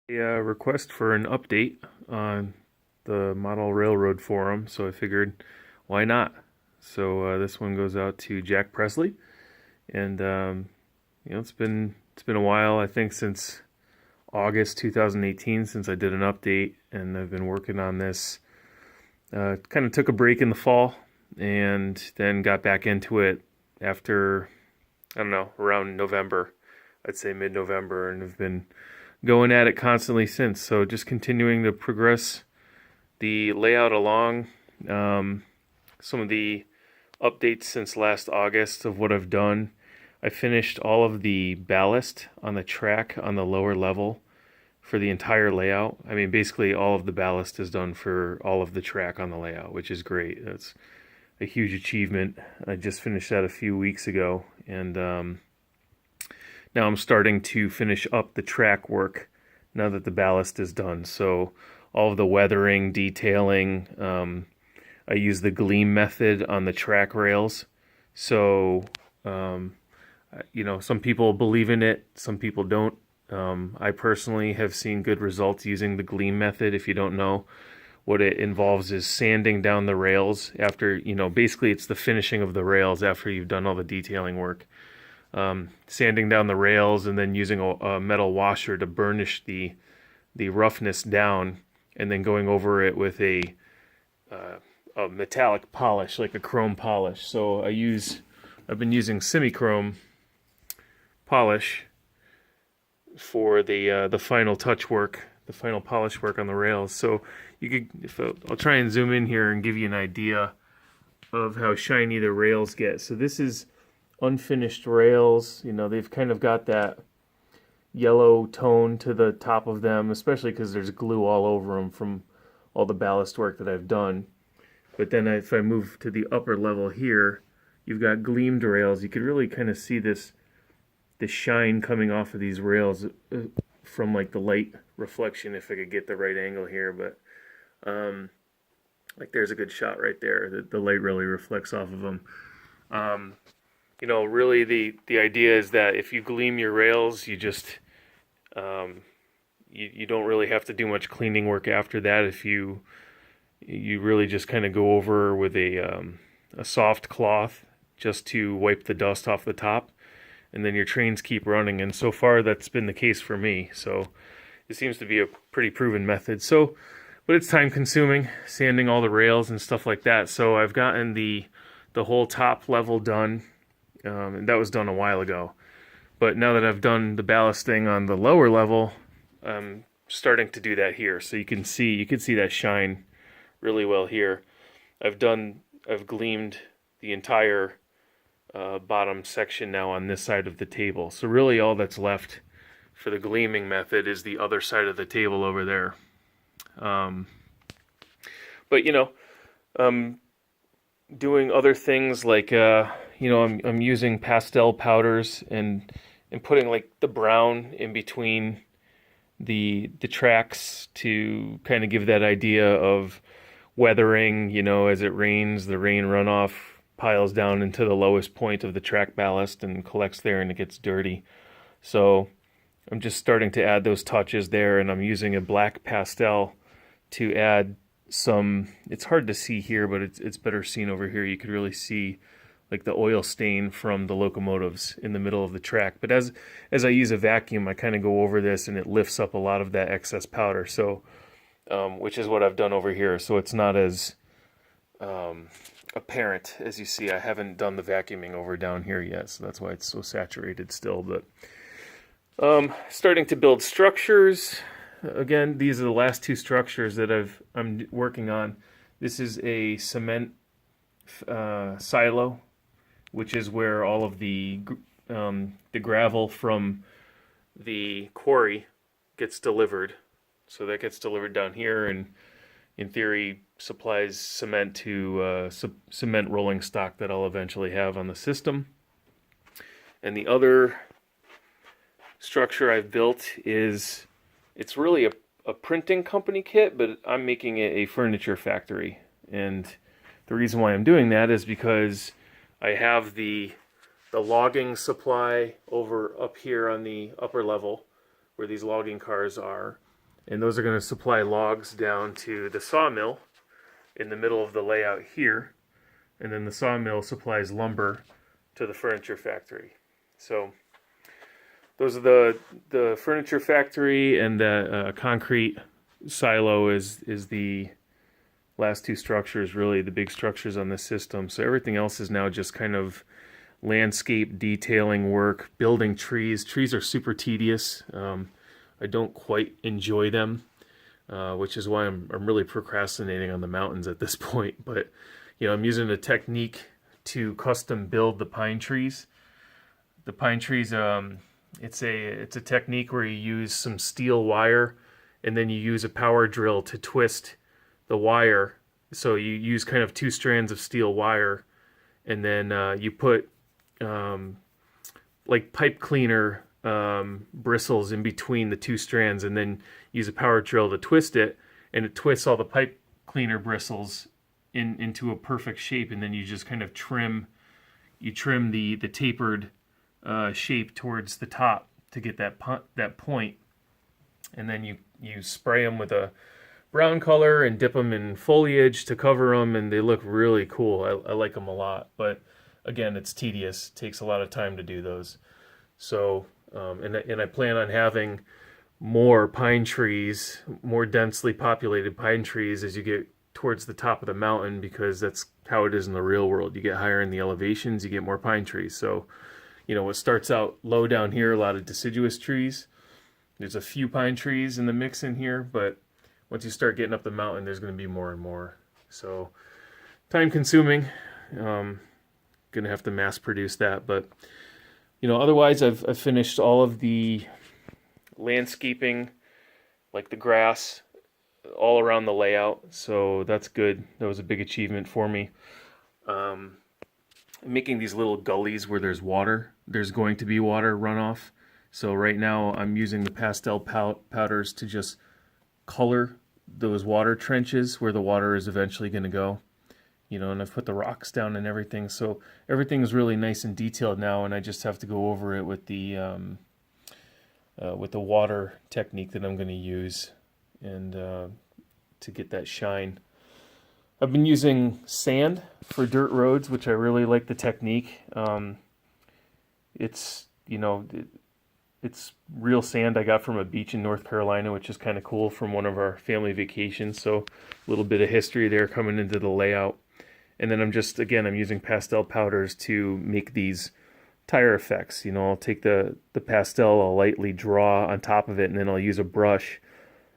A request for an update on the Model Railroad forum, so I figured, why not? So this one goes out to Jack Presley, and it's been a while. I think since August 2018 since I did an update, and I've been working on this. Kind of took a break in the fall, and then got back into it after I don't know around November. I'd say mid-November, and have been going at it constantly since. So just continuing to progress the layout along. Some of the updates since last August of what I've done. I finished all of the ballast on the track on the lower level for the entire layout. I mean, basically all of the ballast is done for all of the track on the layout, which is great. That's a huge achievement. I just finished that a few weeks ago, and now I'm starting to finish up the track work now that the ballast is done. So all of the weathering, detailing, I use the gleam method on the track rails. So, some people believe in it, some people don't. I personally have seen good results using the gleam method. If you don't know, what it involves is sanding down the rails after, basically it's the finishing of the rails after you've done all the detailing work. Sanding down the rails and then using a metal washer to burnish the roughness down, and then going over it with a metallic polish, like a chrome polish. So I've been using semi-chrome polish for the final touch work, the final polish work on the rails. So I'll try and zoom in here and give you an idea of how shiny the rails get. So this is unfinished rails. They've kind of got that yellow tone to the top of them, especially because there's glue all over them from all the ballast work that I've done. But then if I move to the upper level here, you've got gleamed rails. You could really kind of see the shine coming off of these rails from like the light reflection, if I could get the right angle here. But like there's a good shot right there. The light really reflects off of them. Really the idea is that if you gleam your rails, you just you don't really have to do much cleaning work after that. If you really just kind of go over with a soft cloth just to wipe the dust off the top, and then your trains keep running. And so far that's been the case for me. So it seems to be a pretty proven method. So, but it's time consuming, sanding all the rails and stuff like that. So I've gotten the whole top level done. And that was done a while ago. But now that I've done the ballasting on the lower level, I'm starting to do that here. So you can see that shine really well here. I've gleamed the entire bottom section now on this side of the table. So really all that's left for the gleaming method is the other side of the table over there. But doing other things like I'm using pastel powders and putting like the brown in between the tracks to kind of give that idea of weathering. As it rains, the rain runoff piles down into the lowest point of the track ballast and collects there, and it gets dirty. So I'm just starting to add those touches there, and I'm using a black pastel to add some. It's hard to see here, but it's better seen over here. You could really see like the oil stain from the locomotives in the middle of the track. But as I use a vacuum, I kind of go over this and it lifts up a lot of that excess powder. So which is what I've done over here. So it's not as apparent as you see. I haven't done the vacuuming over down here yet, so that's why it's so saturated still. But starting to build structures. Again, these are the last two structures that I'm working on. This is a cement silo, which is where all of the gravel from the quarry gets delivered. So that gets delivered down here, and in theory supplies cement to cement rolling stock that I'll eventually have on the system. And the other structure I've built it's really a printing company kit, but I'm making it a furniture factory. And the reason why I'm doing that is because I have the logging supply over up here on the upper level where these logging cars are. and those are going to supply logs down to the sawmill in the middle of the layout here, and then the sawmill supplies lumber to the furniture factory. So those are the furniture factory, and the concrete silo is the last two structures, really the big structures on this system. So everything else is now just kind of landscape detailing work, building trees. Trees are super tedious. I don't quite enjoy them, which is why I'm really procrastinating on the mountains at this point. But I'm using a technique to custom build the pine trees. The pine trees, it's a technique where you use some steel wire, and then you use a power drill to twist the wire. So you use kind of two strands of steel wire, and then you put like pipe cleaner bristles in between the two strands, and then use a power drill to twist it, and it twists all the pipe cleaner bristles into a perfect shape, and then you just kind of trim the tapered shape towards the top to get that point, and then you spray them with a brown color and dip them in foliage to cover them, and they look really cool. I like them a lot, but again, it's tedious. It takes a lot of time to do those. So and I plan on having more pine trees, more densely populated pine trees as you get towards the top of the mountain, because that's how it is in the real world. You get higher in the elevations, you get more pine trees. So what starts out low down here, a lot of deciduous trees. There's a few pine trees in the mix in here, but once you start getting up the mountain, there's going to be more and more. So time consuming. Going to have to mass produce that, but otherwise I've finished all of the landscaping, like the grass, all around the layout. So that's good. That was a big achievement for me. Making these little gullies where there's water. There's going to be water runoff. So right now I'm using the pastel powders to just color those water trenches where the water is eventually going to go. And I've put the rocks down and everything. So everything is really nice and detailed now, and I just have to go over it with the water technique that I'm going to use, and to get that shine. I've been using sand for dirt roads, which I really like the technique. It's it's real sand I got from a beach in North Carolina, which is kind of cool, from one of our family vacations. So a little bit of history there coming into the layout. And then I'm using pastel powders to make these tire effects. I'll take the pastel, I'll lightly draw on top of it, and then I'll use a brush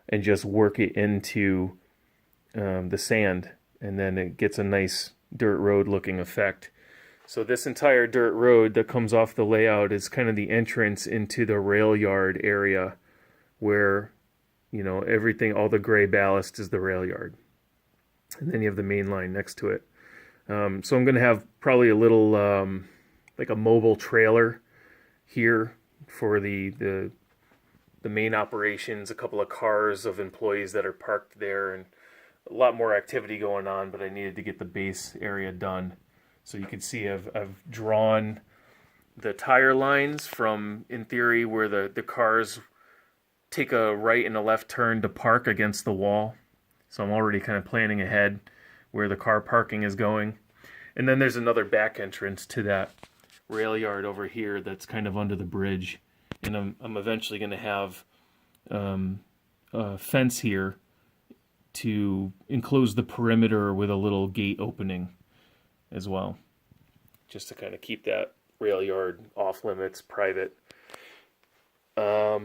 and just work it into the sand, and then it gets a nice dirt road looking effect. So this entire dirt road that comes off the layout is kind of the entrance into the rail yard area, where everything, all the gray ballast is the rail yard, and then you have the main line next to it. So I'm going to have probably a little like a mobile trailer here for the main operations, a couple of cars of employees that are parked there, and a lot more activity going on, but I needed to get the base area done. So you can see I've drawn the tire lines from, in theory, where the cars take a right and a left turn to park against the wall. So I'm already kind of planning ahead where the car parking is going. And then there's another back entrance to that rail yard over here that's kind of under the bridge. And I'm eventually going to have a fence here to enclose the perimeter with a little gate opening as well, just to kind of keep that rail yard off limits, private. Yeah,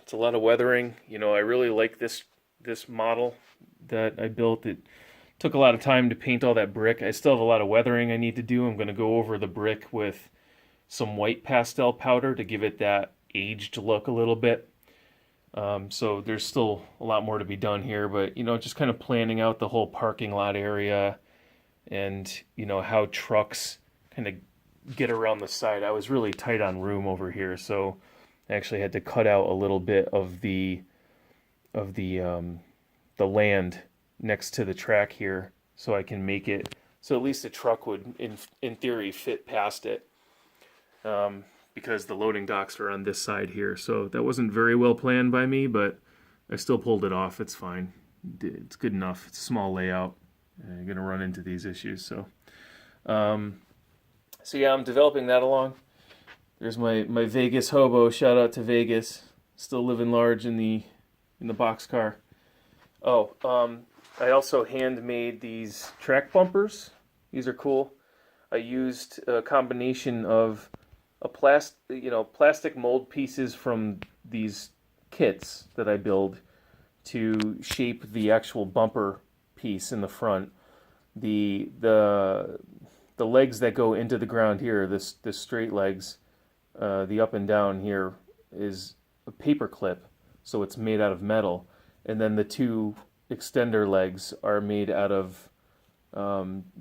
it's a lot of weathering. I really like this model that I built. It took a lot of time to paint all that brick. I still have a lot of weathering I need to do. I'm going to go over the brick with some white pastel powder to give it that aged look a little bit. So there's still a lot more to be done here, but just kind of planning out the whole parking lot area, and how trucks kind of get around the side. I was really tight on room over here, so I actually had to cut out a little bit of the land next to the track here, so I can make it so at least a truck would in theory fit past it. because the loading docks are on this side here. So that wasn't very well planned by me, but I still pulled it off. It's fine. It's good enough. It's a small layout. You're going to run into these issues. So yeah, I'm developing that along. There's my Vegas hobo. Shout out to Vegas. Still living large in the boxcar. Oh, I also handmade these track bumpers. These are cool. I used a combination of plastic mold pieces from these kits that I build to shape the actual bumper piece in the front. The legs that go into the ground here, this straight legs, the up and down here is a paper clip, so it's made out of metal, and then the two extender legs are made out of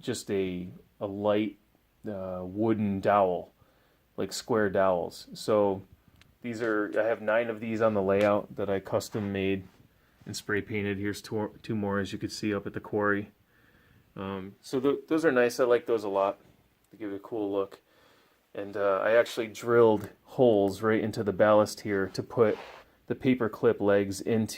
just a light wooden dowel, like square dowels. So I have 9 of these on the layout that I custom made and spray painted. Here's 2 more, as you can see, up at the quarry. So those are nice. I like those a lot. They give it a cool look. And I actually drilled holes right into the ballast here to put the paper clip legs in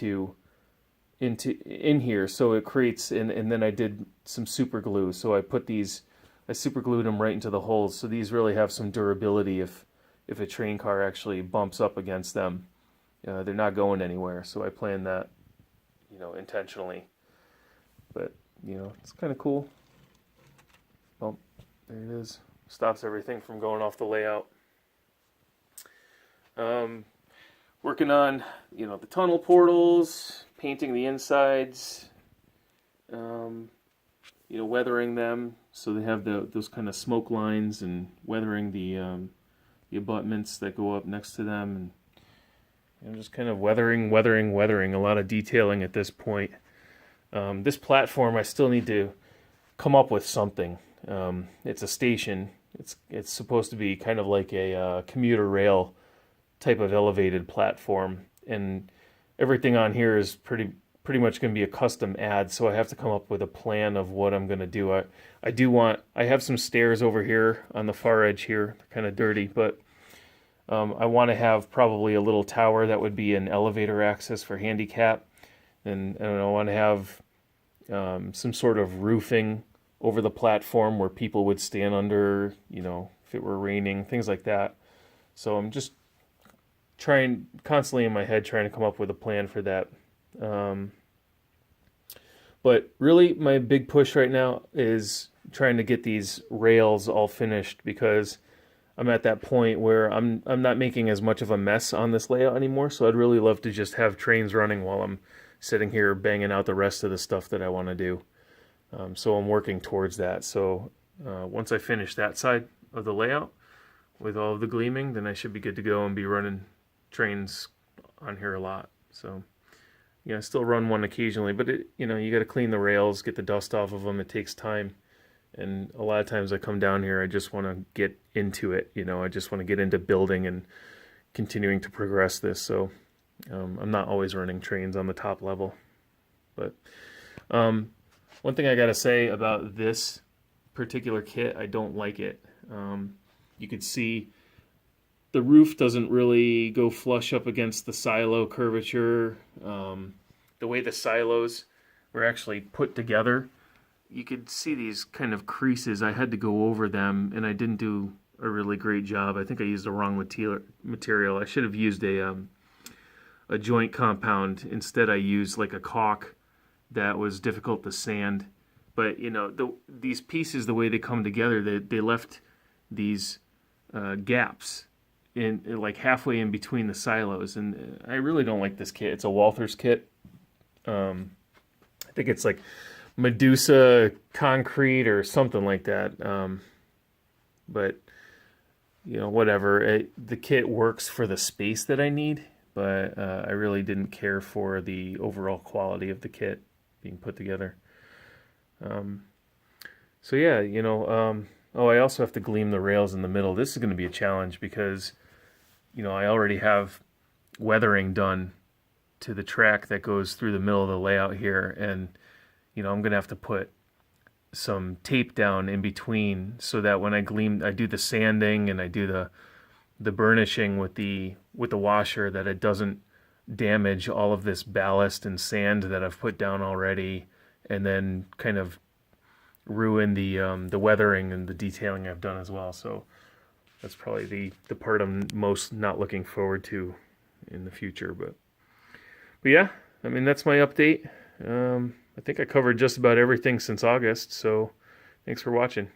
here, so it creates, and then I did some super glue. So I super glued them right into the holes. So these really have some durability if a train car actually bumps up against them. They're not going anywhere. So I planned that, intentionally. But it's kind of cool. Well, there it is. Stops everything from going off the layout. Working on, the tunnel portals, painting the insides, weathering them so they have those kind of smoke lines, and weathering the abutments that go up next to them, and just kind of weathering. A lot of detailing at this point. This platform, I still need to come up with something. It's a station. It's supposed to be kind of like a commuter rail type of elevated platform, and everything on here is pretty much going to be a custom ad. So I have to come up with a plan of what I'm going to do. I have some stairs over here on the far edge here. They're kind of dirty, but I want to have probably a little tower that would be an elevator access for handicap, and I want to have some sort of roofing over the platform where people would stand under, if it were raining, things like that. So I'm just constantly in my head trying to come up with a plan for that. But really my big push right now is trying to get these rails all finished, because I'm at that point where I'm not making as much of a mess on this layout anymore. So I'd really love to just have trains running while I'm sitting here banging out the rest of the stuff that I want to do. So I'm working towards that. So once I finish that side of the layout with all of the gleaming, then I should be good to go and be running trains on here a lot. So I still run one occasionally, but you got to clean the rails, get the dust off of them. It takes time. And a lot of times I come down here, I just want to get into it. I just want to get into building and continuing to progress this. So I'm not always running trains on the top level. But one thing I got to say about this particular kit, I don't like it. You could see the roof doesn't really go flush up against the silo curvature. The way the silos were actually put together, you could see these kind of creases. I had to go over them, and I didn't do a really great job. I think I used the wrong material. I should have used a joint compound. Instead, I used like a caulk that was difficult to sand. But these pieces, the way they come together, they left these gaps in like halfway in between the silos, and I really don't like this kit. It's a Walthers kit. I think it's like Medusa concrete or something like that. But whatever. The kit works for the space that I need, but I really didn't care for the overall quality of the kit being put together. So yeah, I also have to gleam the rails in the middle. This is going to be a challenge because, I already have weathering done to the track that goes through the middle of the layout here, and I'm going to have to put some tape down in between so that when I do the sanding and I do the burnishing with the washer, that it doesn't damage all of this ballast and sand that I've put down already, and then kind of ruin the weathering and the detailing I've done as well. So that's probably the part I'm most not looking forward to in the future. But yeah, I mean, that's my update. I think I covered just about everything since August, so thanks for watching.